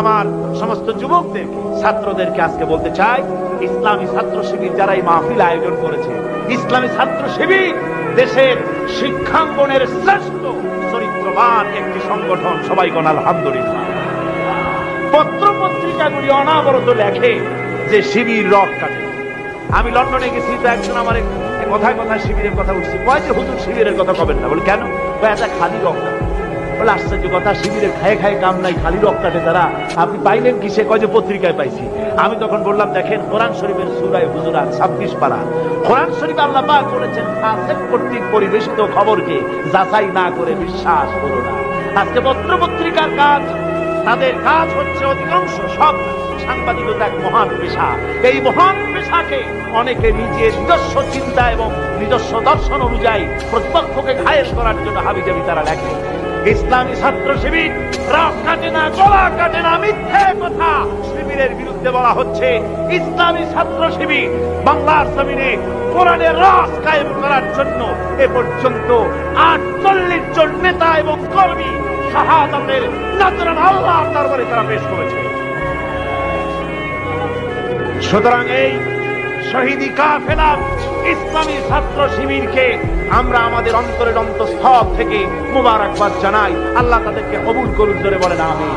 আমার সমস্ত যুবকদেরকে, ছাত্রদেরকে আজকে বলতে চাই, ইসলামী ছাত্র শিবির যারা এই মাহফিল আয়োজন করেছে, ইসলামী ছাত্র শিবির দেশের শিক্ষাঙ্গনের শ্রেষ্ঠ চরিত্রবান একটি সংগঠন। সবাই কোন আলহামদুলিল্লাহ। পত্র পত্রিকাগুলি অনাবরত লেখে যে শিবির রক কাটে। আমি লন্ডনে গেছি, তো একজন আমার কথায় কথায় শিবিরের কথা উঠছি, কয় যে হুজুর শিবিরের কথা কবেন না। বলে কেন? এটা খালি রক কাটে। বলে আশ্চর্য কথা, শিবিরের খায়ে খায়ে কাম নাই, খালি রক কাটে তারা। আপনি পাইলেন কিসে? কয় যে পত্রিকায় পাইছি। আমি তখন বললাম, দেখেন কোরআন শরীফের সূরা হুজুরাত 26 পারা, কোরআন শরীফ আল্লাহ পাক বলেছেন, ফাসিক কর্তৃক পরিবেশিত খবরকে যাচাই না করে বিশ্বাস করো না। আজকে পত্র পত্রিকার কাজ, তাদের কাজ হচ্ছে অধিকাংশ সব সাংবাদিকতা এক মহান পেশা। এই মহান পেশাকে অনেকে নিজের নিজস্ব চিন্তা এবং নিজস্ব দর্শন অনুযায়ী প্রতিপক্ষকে ঘায়েল করার জন্য হাবিজাবি তারা লেখে। ইসলামী ছাত্র শিবির রাগ কাটে না, গলা কাটে না, মিথ্যে কথা শিবিরের বিরুদ্ধে বলা হচ্ছে। ইসলামী ছাত্র শিবির বাংলার জমিনে কোরআনের রাজ কায়েম করার জন্য এ পর্যন্ত 48 জন নেতা এবং কর্মী শাহাদাতের নজরানা আল্লাহর দরবারে তারা পেশ করেছে। সুতরাং এই শহীদি কাফেলা ইসলামী ছাত্র শিবিরকে আমরা আমাদের অন্তরের অন্তঃস্থল থেকে মুবারকবাদ জানাই। আল্লাহ তাদেরকে কবুল করুন, জোরে বলেন আমিন।